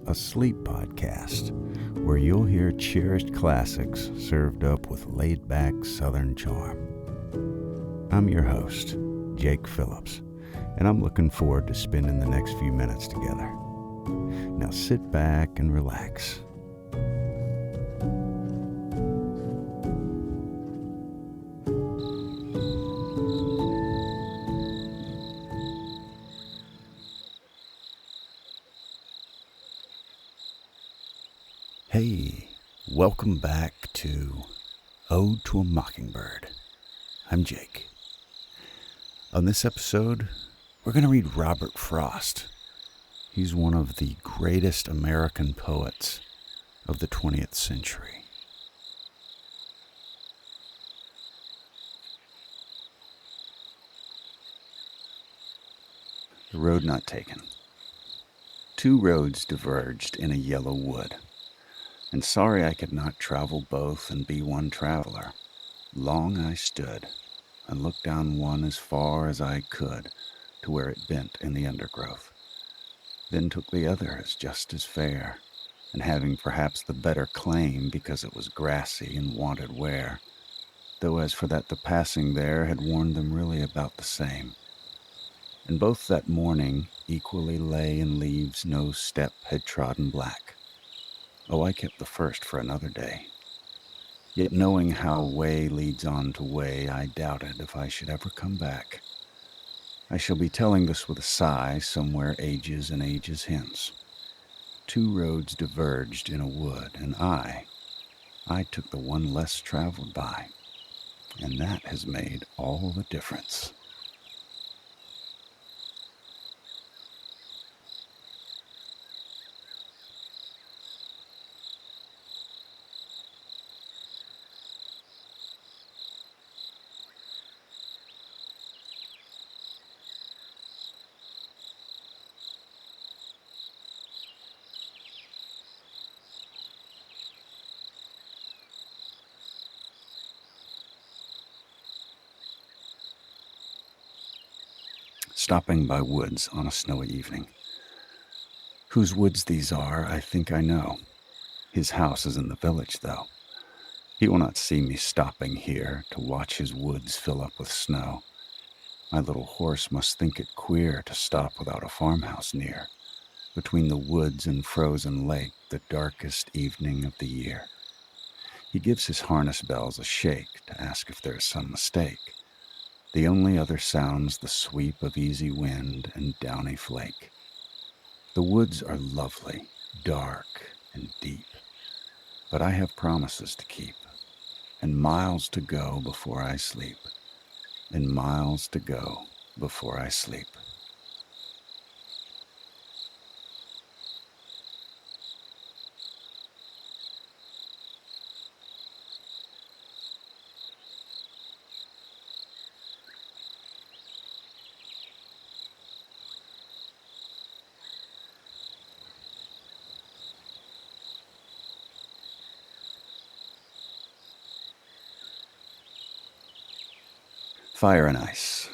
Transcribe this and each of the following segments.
a sleep podcast where you'll hear cherished classics served up with laid-back Southern charm. I'm your host, Jake Phillips, and I'm looking forward to spending the next few minutes together. Now sit back and relax. Hey, welcome back to Ode to a Mockingbird. I'm Jake. On this episode, we're going to read Robert Frost. He's one of the greatest American poets of the 20th century. The road not taken. Two roads diverged in a yellow wood. And sorry I could not travel both and be one traveler. Long I stood, and looked down one as far as I could, to where it bent in the undergrowth. Then took the other as just as fair, and having perhaps the better claim because it was grassy and wanted wear, though as for that the passing there had warned them really about the same. And both that morning equally lay in leaves no step had trodden black. Oh, I kept the first for another day. Yet knowing how way leads on to way, I doubted if I should ever come back. I shall be telling this with a sigh somewhere ages and ages hence. Two roads diverged in a wood, and I took the one less traveled by, and that has made all the difference. Stopping by woods on a snowy evening. Whose woods these are, I think I know. His house is in the village, though. He will not see me stopping here to watch his woods fill up with snow. My little horse must think it queer to stop without a farmhouse near, between the woods and frozen lake, the darkest evening of the year. He gives his harness bells a shake to ask if there is some mistake. The only other sounds the sweep of easy wind and downy flake. The woods are lovely, dark, and deep, but I have promises to keep, and miles to go before I sleep, and miles to go before I sleep. Fire and ice.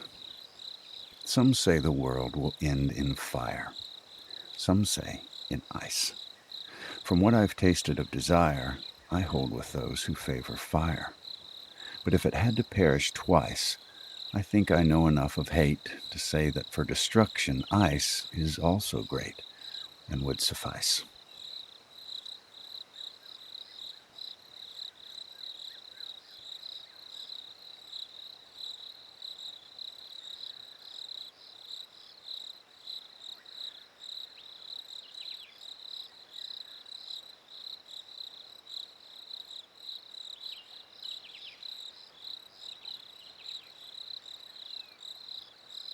Some say the world will end in fire. Some say in ice. From what I've tasted of desire, I hold with those who favor fire. But if it had to perish twice, I think I know enough of hate to say that for destruction, ice is also great and would suffice.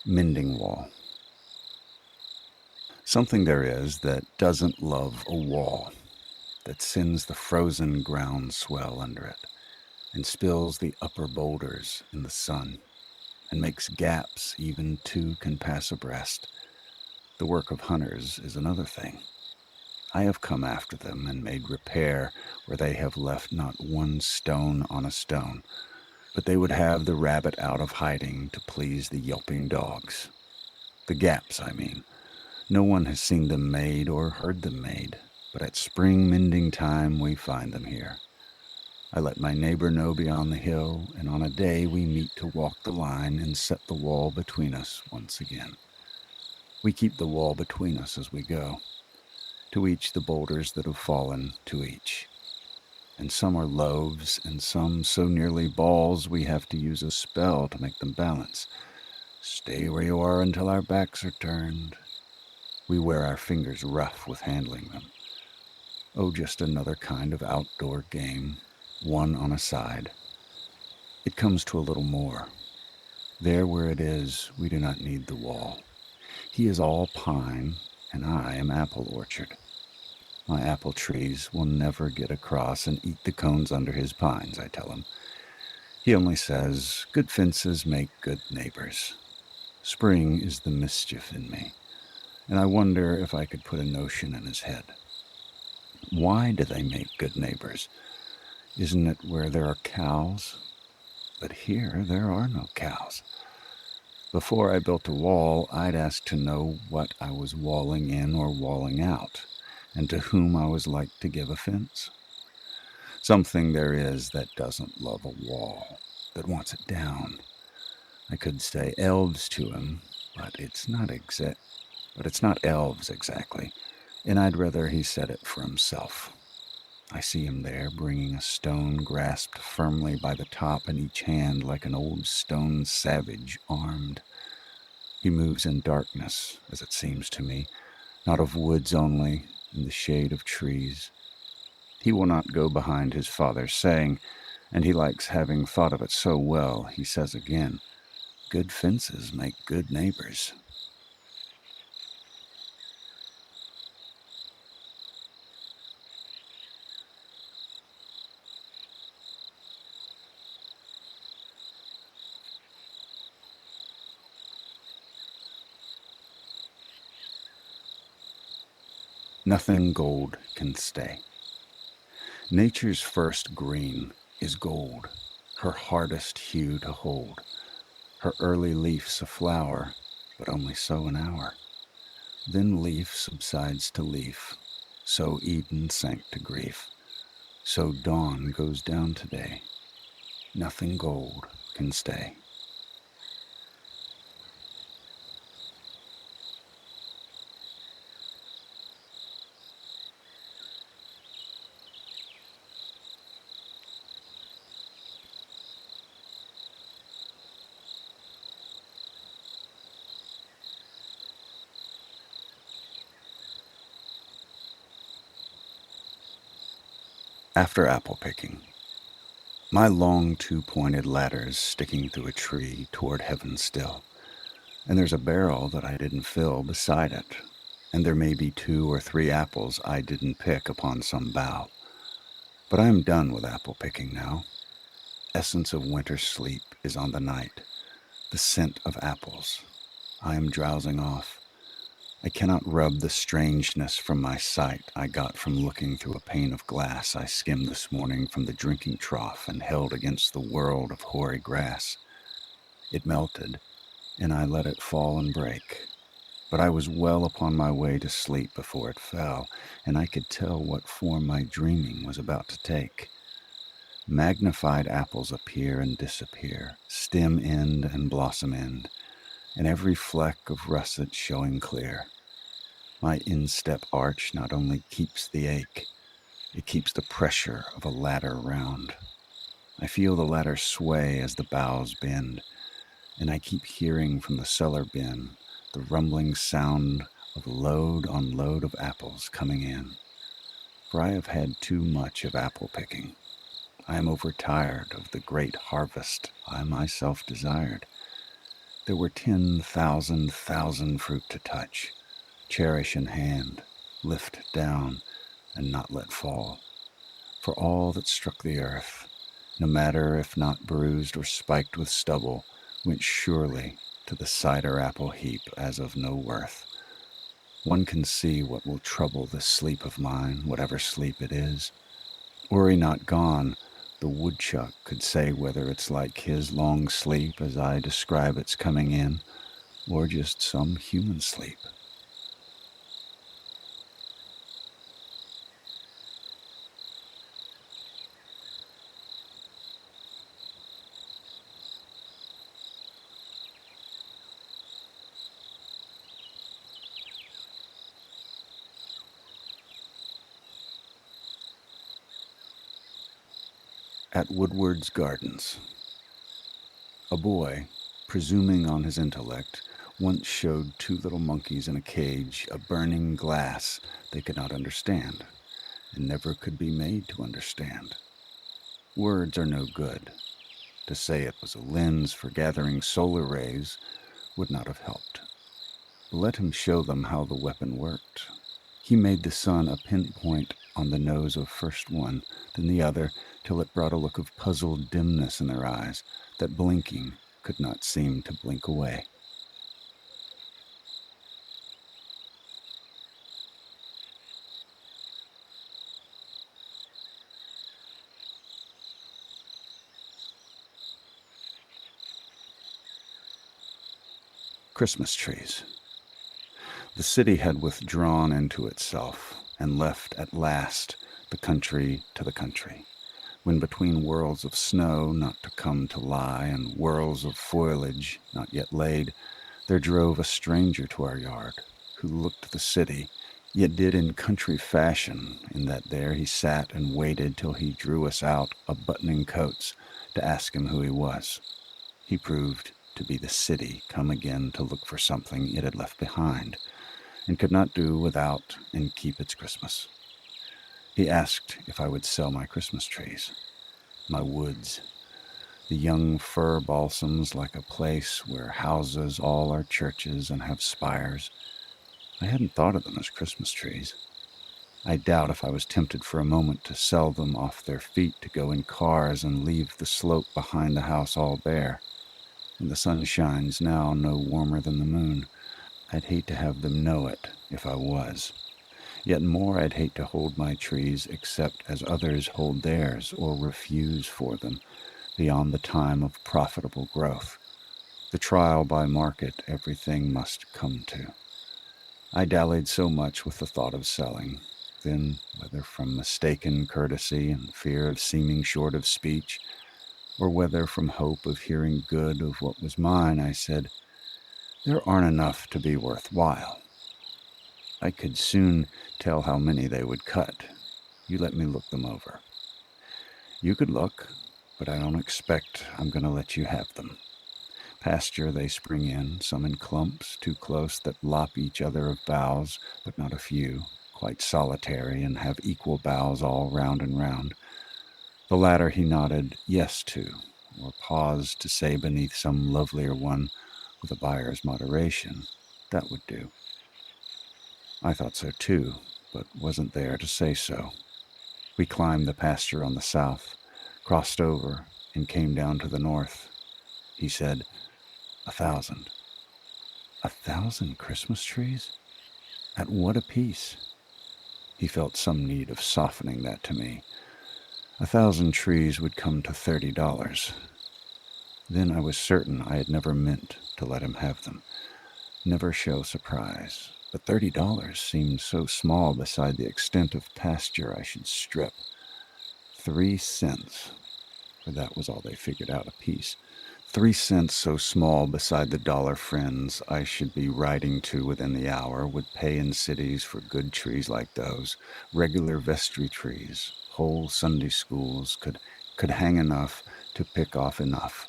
Mending wall. Something there is that doesn't love a wall, that sends the frozen ground swell under it, and spills the upper boulders in the sun, and makes gaps even two can pass abreast. The work of hunters is another thing. I have come after them and made repair where they have left not one stone on a stone, but they would have the rabbit out of hiding to please the yelping dogs. The gaps, I mean. No one has seen them made or heard them made, but at spring mending time we find them here. I let my neighbor know beyond the hill, and on a day we meet to walk the line and set the wall between us once again. We keep the wall between us as we go, to each the boulders that have fallen to each. And some are loaves, and some so nearly balls we have to use a spell to make them balance. Stay where you are until our backs are turned. We wear our fingers rough with handling them. Oh, just another kind of outdoor game, one on a side. It comes to a little more. There where it is, we do not need the wall. He is all pine, and I am apple orchard. My apple trees will never get across and eat the cones under his pines, I tell him. He only says, good fences make good neighbors. Spring is the mischief in me, and I wonder if I could put a notion in his head. Why do they make good neighbors? Isn't it where there are cows? But here there are no cows. Before I built a wall, I'd ask to know what I was walling in or walling out, and to whom I was like to give offense. Something there is that doesn't love a wall, that wants it down. I could say elves to him, but it's not elves exactly, and I'd rather he said it for himself. I see him there, bringing a stone grasped firmly by the top in each hand like an old stone savage armed. He moves in darkness, as it seems to me, not of woods only, in the shade of trees. He will not go behind his father's saying, and he likes having thought of it so well, he says again, good fences make good neighbors. Nothing gold can stay. Nature's first green is gold, her hardest hue to hold. Her early leaf's a flower, but only so an hour. Then leaf subsides to leaf, so Eden sank to grief. So dawn goes down today. Nothing gold can stay. After apple picking, my long two-pointed ladder's sticking through a tree toward heaven still, and there's a barrel that I didn't fill beside it, and there may be 2 or 3 apples I didn't pick upon some bough. But I am done with apple picking now. Essence of winter sleep is on the night, the scent of apples. I am drowsing off. I cannot rub the strangeness from my sight I got from looking through a pane of glass I skimmed this morning from the drinking trough and held against the world of hoary grass. It melted, and I let it fall and break. But I was well upon my way to sleep before it fell, and I could tell what form my dreaming was about to take. Magnified apples appear and disappear, stem end and blossom end, and every fleck of russet showing clear. My instep arch not only keeps the ache, it keeps the pressure of a ladder round. I feel the ladder sway as the boughs bend, and I keep hearing from the cellar bin the rumbling sound of load on load of apples coming in. For I have had too much of apple picking. I am overtired of the great harvest I myself desired. There were 10,000 fruit to touch, cherish in hand, lift down, and not let fall. For all that struck the earth, no matter if not bruised or spiked with stubble, went surely to the cider apple heap as of no worth. One can see what will trouble this sleep of mine, whatever sleep it is. Were he not gone, the woodchuck could say whether it's like his long sleep as I describe its coming in, or just some human sleep. At Woodward's Gardens, a boy, presuming on his intellect, once showed two little monkeys in a cage a burning glass they could not understand, and never could be made to understand. Words are no good. To say it was a lens for gathering solar rays would not have helped. Let him show them how the weapon worked. He made the sun a pinpoint on the nose of first one, then the other, till it brought a look of puzzled dimness in their eyes that blinking could not seem to blink away. Christmas trees. The city had withdrawn into itself and left at last the country to the country, when between whirls of snow not to come to lie and whirls of foliage not yet laid, there drove a stranger to our yard, who looked the city, yet did in country fashion, in that there he sat and waited till he drew us out a buttoning coats to ask him who he was. He proved to be the city come again to look for something it had left behind, and could not do without and keep its Christmas. He asked if I would sell my Christmas trees, my woods, the young fir balsams like a place where houses all are churches and have spires. I hadn't thought of them as Christmas trees. I doubt if I was tempted for a moment to sell them off their feet to go in cars and leave the slope behind the house all bare. And the sun shines now no warmer than the moon. I'd hate to have them know it if I was. Yet more I'd hate to hold my trees except as others hold theirs or refuse for them beyond the time of profitable growth, the trial by market everything must come to. I dallied so much with the thought of selling, then, whether from mistaken courtesy and fear of seeming short of speech, or whether from hope of hearing good of what was mine, I said, "There aren't enough to be worthwhile. I could soon tell how many they would cut. You let me look them over. You could look, but I don't expect I'm going to let you have them. Pasture they spring in, some in clumps too close that lop each other of boughs, but not a few, quite solitary and have equal boughs all round and round. The latter he nodded yes to, or paused to say beneath some lovelier one with a buyer's moderation. That would do. I thought so too, but wasn't there to say so. We climbed the pasture on the south, crossed over, and came down to the north. He said, 1,000. 1,000 Christmas trees? At what a piece? He felt some need of softening that to me. 1,000 trees would come to $30. Then I was certain I had never meant to let him have them, never show surprise. But $30 seemed so small beside the extent of pasture I should strip. 3 cents, for that was all they figured out apiece. 3 cents so small beside the dollar friends I should be riding to within the hour would pay in cities for good trees like those, regular vestry trees, whole Sunday schools could hang enough to pick off enough.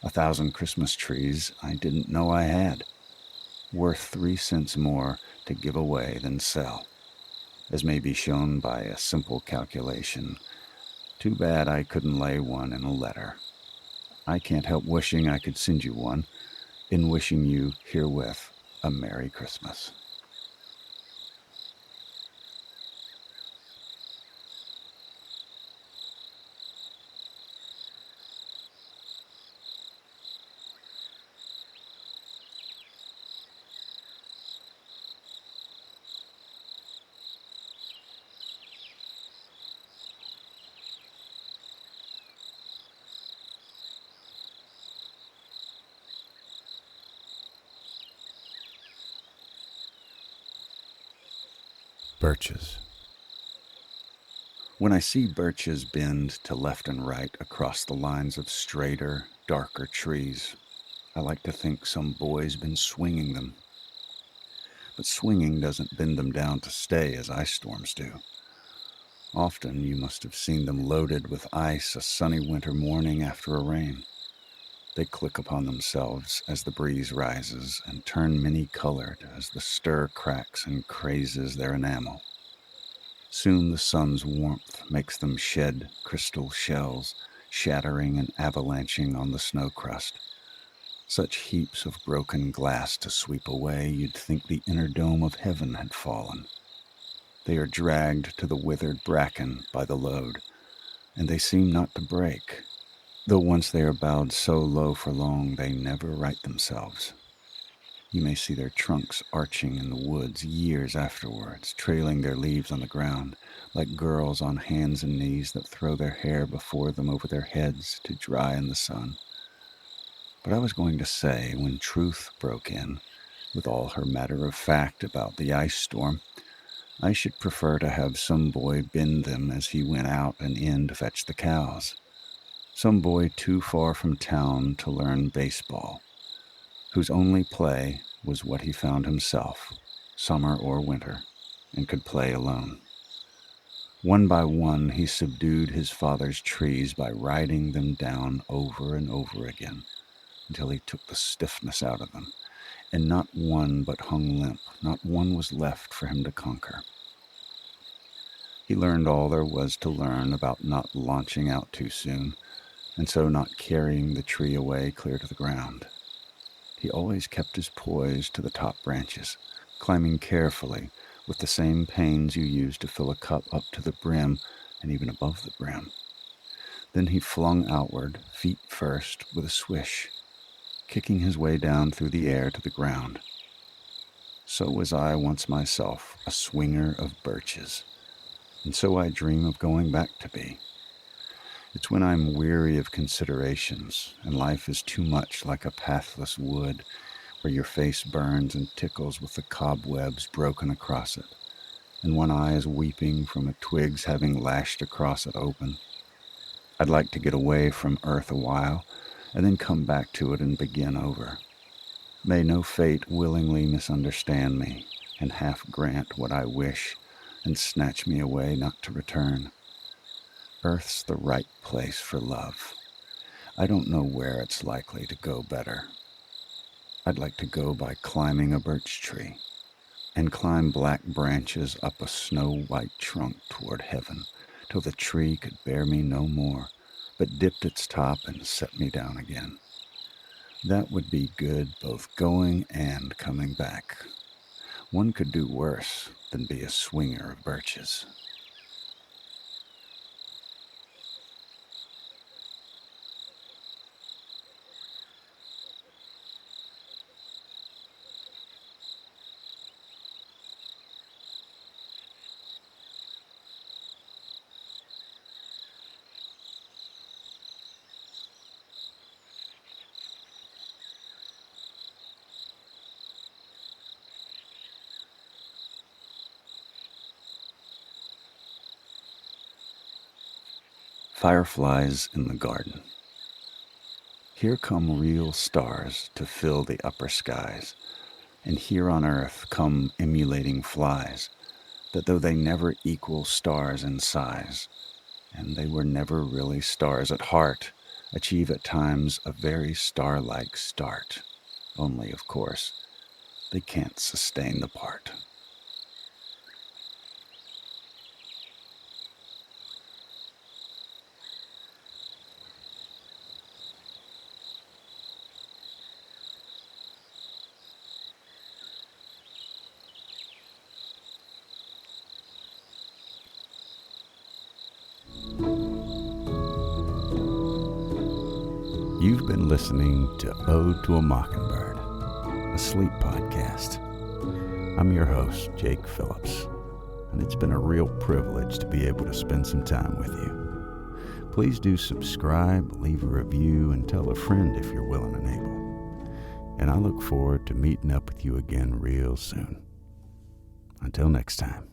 1,000 Christmas trees I didn't know I had, worth 3 cents more to give away than sell, as may be shown by a simple calculation. Too bad I couldn't lay one in a letter. I can't help wishing I could send you one, in wishing you herewith a Merry Christmas. Birches. When I see birches bend to left and right across the lines of straighter, darker trees, I like to think some boy's been swinging them. But swinging doesn't bend them down to stay as ice storms do. Often you must have seen them loaded with ice a sunny winter morning after a rain. They click upon themselves as the breeze rises and turn many-colored as the stir cracks and crazes their enamel. Soon the sun's warmth makes them shed crystal shells, shattering and avalanching on the snow crust. Such heaps of broken glass to sweep away, you'd think the inner dome of heaven had fallen. They are dragged to the withered bracken by the load, and they seem not to break, though once they are bowed so low for long they never right themselves. You may see their trunks arching in the woods years afterwards, trailing their leaves on the ground, like girls on hands and knees that throw their hair before them over their heads to dry in the sun. But I was going to say, when Truth broke in, with all her matter of fact about the ice storm, I should prefer to have some boy bend them as he went out and in to fetch the cows. Some boy too far from town to learn baseball, whose only play was what he found himself, summer or winter, and could play alone. One by one he subdued his father's trees by riding them down over and over again, until he took the stiffness out of them, and not one but hung limp, not one was left for him to conquer. He learned all there was to learn about not launching out too soon, and so not carrying the tree away clear to the ground. He always kept his poise to the top branches, climbing carefully with the same pains you use to fill a cup up to the brim and even above the brim. Then he flung outward, feet first, with a swish, kicking his way down through the air to the ground. So was I once myself, a swinger of birches, and so I dream of going back to be. It's when I'm weary of considerations, and life is too much like a pathless wood, where your face burns and tickles with the cobwebs broken across it, and one eye is weeping from a twig's having lashed across it open. I'd like to get away from earth a while, and then come back to it and begin over. May no fate willingly misunderstand me, and half grant what I wish, and snatch me away not to return. Earth's the right place for love. I don't know where it's likely to go better. I'd like to go by climbing a birch tree, and climb black branches up a snow-white trunk toward heaven, till the tree could bear me no more, but dipped its top and set me down again. That would be good both going and coming back. One could do worse than be a swinger of birches. Fireflies in the garden. Here come real stars to fill the upper skies, and here on earth come emulating flies, that though they never equal stars in size, and they were never really stars at heart, achieve at times a very star-like start, only, of course, they can't sustain the part. You've been listening to Ode to a Mockingbird, a sleep podcast. I'm your host, Jake Phillips, and it's been a real privilege to be able to spend some time with you. Please do subscribe, leave a review, and tell a friend if you're willing and able. And I look forward to meeting up with you again real soon. Until next time.